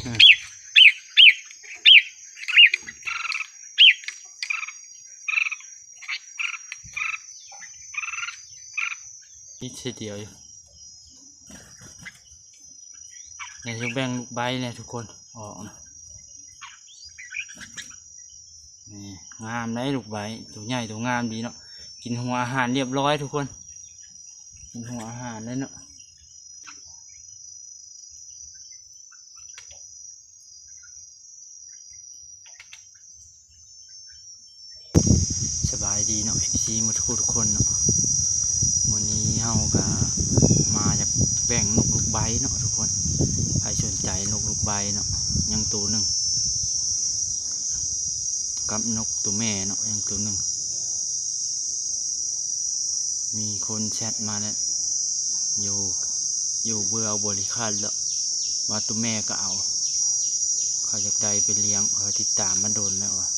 นี่เสียเดียวอยู่เนี่ยจะแบ่งลูกใบเนี่ยทุกคนออกนะนี่งามได้ลูกใบตัวใหญ่ตัวงามดีเนาะกินหัวอาหารเรียบร้อยทุกคนกินหัวอาหารได้เนาะสบายดีเนาะ FC มาทุกคนเนาะวันนี้เฮาก็มาจากแบ่งนกลูกใบเนาะทุกคนใครสนใจนกลูกใบเนาะยังตัวหนึ่งกับนกตัวแม่เนาะยังตัวหนึ่งมีคนแชทมาแล้วอยู่เบื่อเอาบริการแล้วว่าตัวแม่ก็เอาเขาอยากได้ไปเลี้ยงเขาติดตามมาโดนแล้ววะ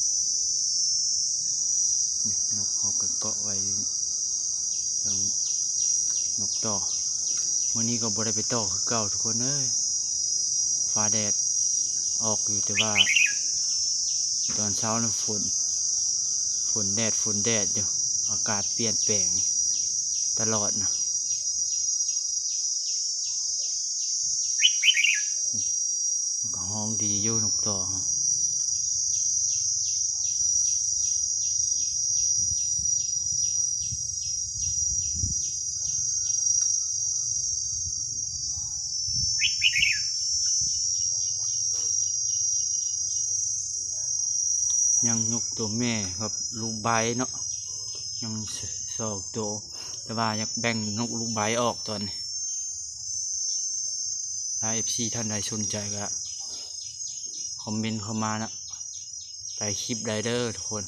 นกเขาก็เกาะไว้ตรงนกต่อวันนี้ก็บ่ได้ไปต่อคือเก่าทุกคนเอ้ยฟ้าแดดออกอยู่แต่ว่าตอนเช้าน่ะฝนแดดอยู่อากาศเปลี่ยนแปลงตลอดนะก็ห้องดีอยู่นกต่อยังนกตัวแม่ครับลูกใบเนาะยังสองตัวแต่ว่าอยากแบ่งนกลูกใบออกตอนนี้ถ้า FC ท่านใดสนใจก็คอมเมนต์เข้ามานะไปคลิปไรเดอร์ทุกคน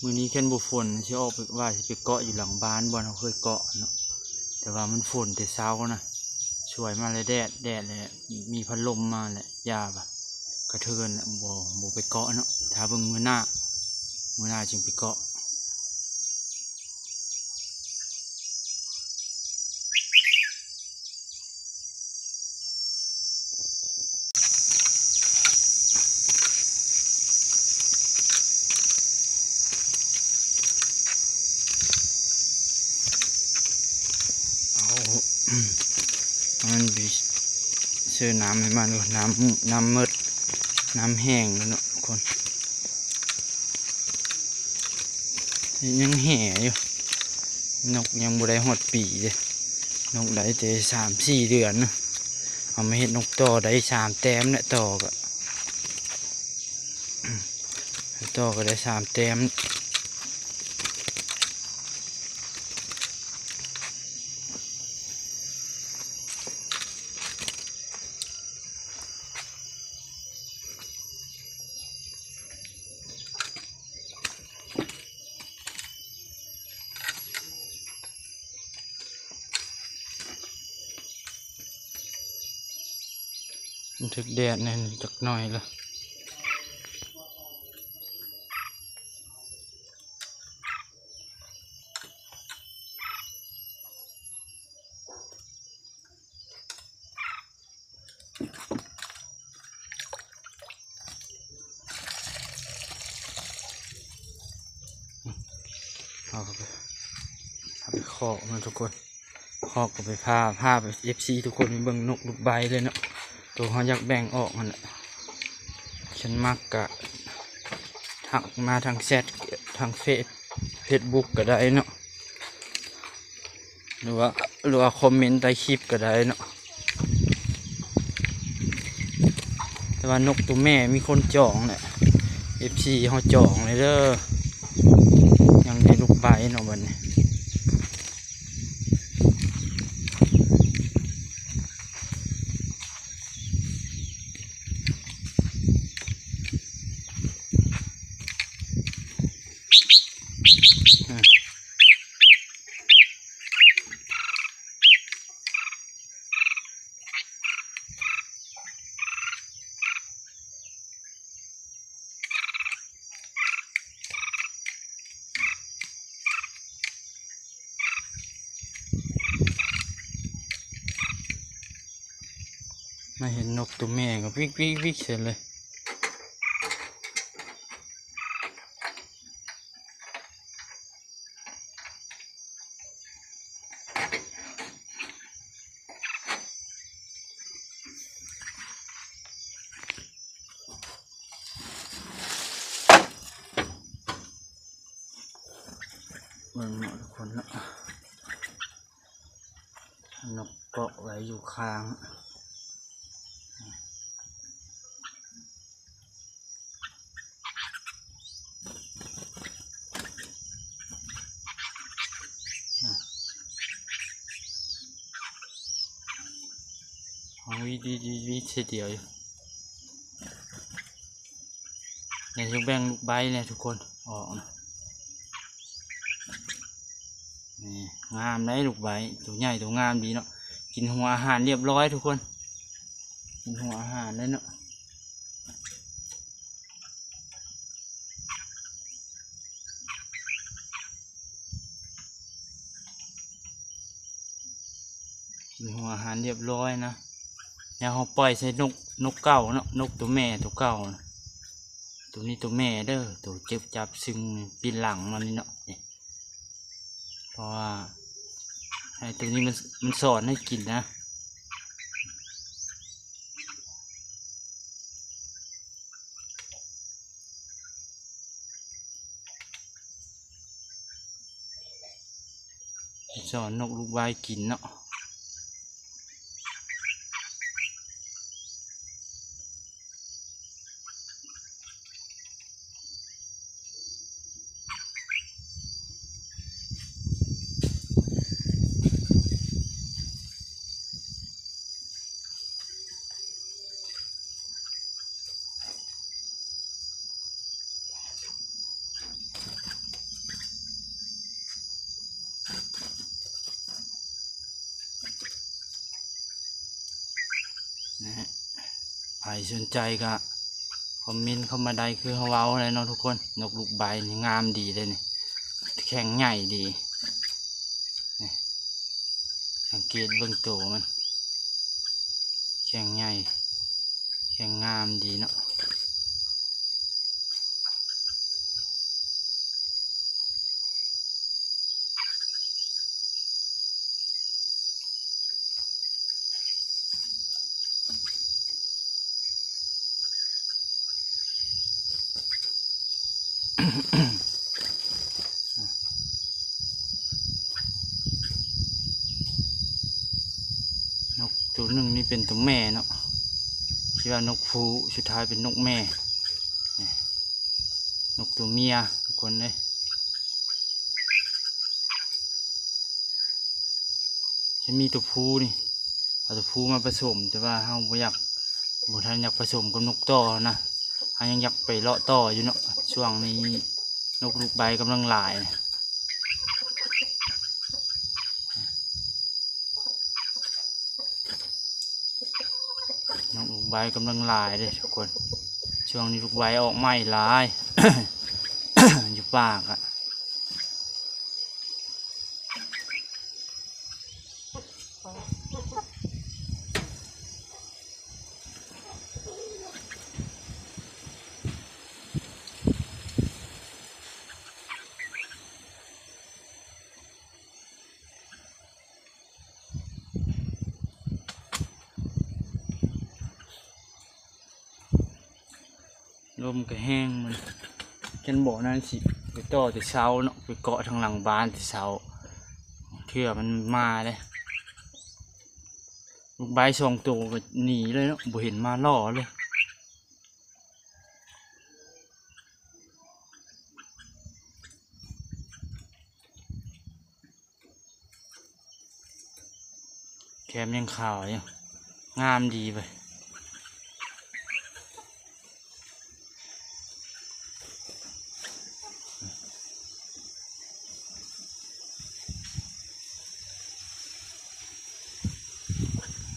มือนี้แค่นบุฝนที่ออกไปว่าจะไปเกาะอยู่หลังบ้านบ่เราเคยเกาะเนาะแต่ว่ามันฝนแต่เช้านะช่วยมาเลยแดดเลยมีพัดลมมาแหละยาแบบกระเทือนบ่ไปเกาะเนาะถ้าเบิ่งมือหน้าจึงไปเกาะมันบีเสื้อน้ำให้มันดูน้ำมืดน้ำแห้งแล้วเนาะคนยังแห่อยู่นกยังบ่ได้หดปีเลยนกได้แต่3-4 เดือนนะเอามาเห็ดนกต่อได้3 แต้มเนี่ยต่อก็ได้3 แต้มถึกแดดเนี่ยจักหน่อยละเอาไปเคาะมันทุกคนเคาะก็ไปผ้าไป FC ทุกคนมีเบิ่งนกลูกใบเลยเนาะตัวเขาอยากแบ่งออกมันแหละฉันมักกะทักมาทางแชททางเฟซบุ๊กก็ได้เนาะหรือว่าคอมเมนต์ใต้คลิปก็ได้เนาะแต่ว่านกตัวแม่มีคนจองแหละ FC เขาจองเลยเด้อยังได้ลูกใบเนาะวันนี้ มาเห็นนกตัวแม่ก็วิกวิกวิกเสร็จเลยเบิ่งเนาะทุกคนเนาะนกเกาะไว้อยู่ข้างวิดีวิเสียเดียวอยู่เดี๋ยวจะแบ่งลูกใบเนี่ยทุกคนออกนะนี่งามได้ลูกใบตัวใหญ่ตัวงามดีเนาะกินหัวอาหารเรียบร้อยทุกคนกินหัวอาหารได้เนาะกินหัวอาหารเรียบร้อยนะแล้วเขาปล่อยใส่นกเก่าเนาะนกตัวแม่ตัวเก่านะตัวนี้ตัวแม่เด้อตัวเจ็บจับซึ่งปีนหลังมันนี่เนาะเพราะว่าไอ้ตัวนี้มันสอนให้กินนะสอนนกลูกใบกินเนาะนะฮะใครสนใจก็คอมเมนต์เข้ามาได้คือเขาเว้าอะไรเนาะทุกคนนกลูกใบนี่งามดีเลยนี่แข็งใหญ่ดีสังเกตเบื้องตัวมันแข็งใหญ่แข็งงามดีเนาะนกตัวหนึ่งนี่เป็นตัวแม่เนาะคิดว่านกฟูสุดท้ายเป็นนกแม่นกตัวเมียทุกคนเลยจะมีตัวผู้นี่เอาตัวผู้มาผสมแต่ว่าเราไม่อยากบุท่านอยากผสมกับนกต่อนะเขายังอยากไปเลาะต่ออยู่เนาะช่วงนี้นกลูกใบกำลังหลายนกลูกใบกำลังหลายเลยทุกคนช่วงนี้ลูกใบออกใหม่หลาย อยู่ปากอะลมก็แห้งมันฉันบอกนั่นสิไปต่อแต่เช้าเนาะไปเกาะทางหลังบ้านแต่เช้าเทื่อมันมาเลยลูกใบสองตัวก็หนีเลยเนาะบ่เห็นมาล่อเลยแคมยังขาวอยู่งามดีไป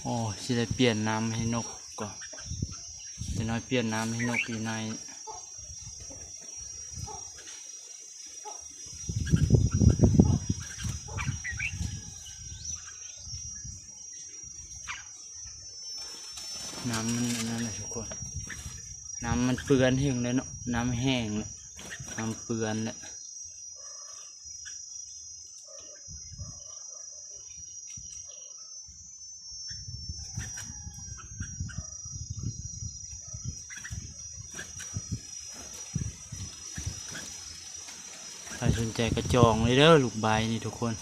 โอ้สิได้เปลี่ยนน้ำให้นกก่อนจะน้อยเปลี่ยนน้ำให้นกอยู่ใน ำมันเปื้อนแห้งเลยเนาะน้ำแห้งเลยน้ำเปื้อนเลยใครสนใจกระจองเลยเด้อลูกใบนี่ทุกคน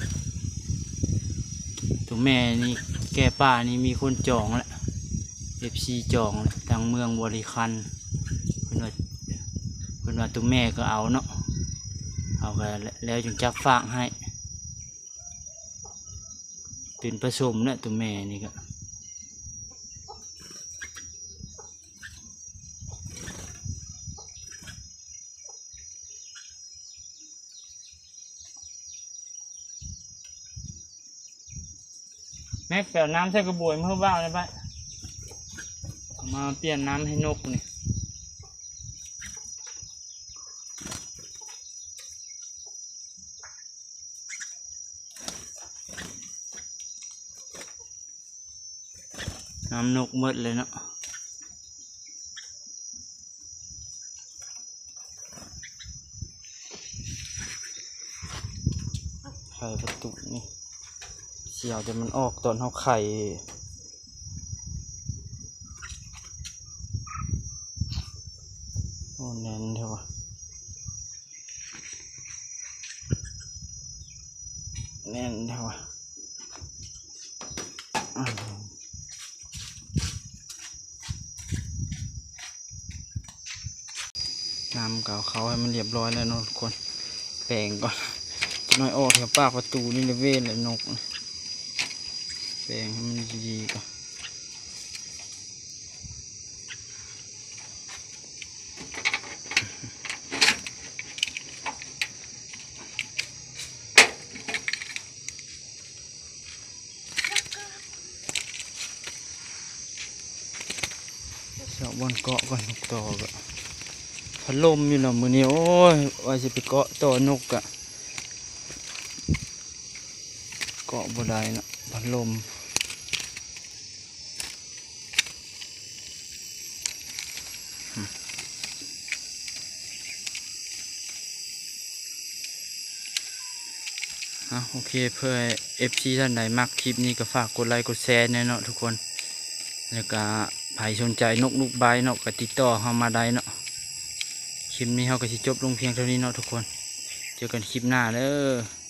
ตัวแม่นี่แก่ป่านี่มีคนจองแล้วFC จองแล้วทางเมืองบริคันเพิ่นว่าตัวแม่ก็เอาเนาะเอาไปแล้วจึงจับฝากให้เป็นผสมเนี่ยตัวแม่นี่ก็แม็กแปลน้ำใส่กระบวยมาเพื่อบ้าเลยไปมาเปลี่ยนน้ำให้นกนี่น้ำนกหมดเลยเนาะไข่ประตูนี่เสียวแต่มันออกตอนเขาไข่โอ้แน่นเท่าแน่นเท่าน้ำเก่าเขาให้มันเรียบร้อยแล้วเนาะทุกคนแปลงก่อนน้อยออกแถวปากประตูนี่เลยเว้นเลยนกแปลงให้มันดีๆก่อนเสาบนเกาะก่อนนกต่อก็พัดลมอยู่เนาะมือนี้โอ้ยว่าจะไปเกาะต่อนกอะเกาะบ่ได้เนาะพัดลมโอเคเพื่อ FC ท่านใดมักคลิปนี้ก็ฝากกดไลค์กดแชร์เนาะทุกคนแล้วก็ใครสนใจนกลูกใบเนาะก็ติดต่อเข้ามาได้เนาะคลิปนี้เขาก็สิจบลงเพียงเท่านี้เนาะทุกคนเจอกันคลิปหน้าเด้อ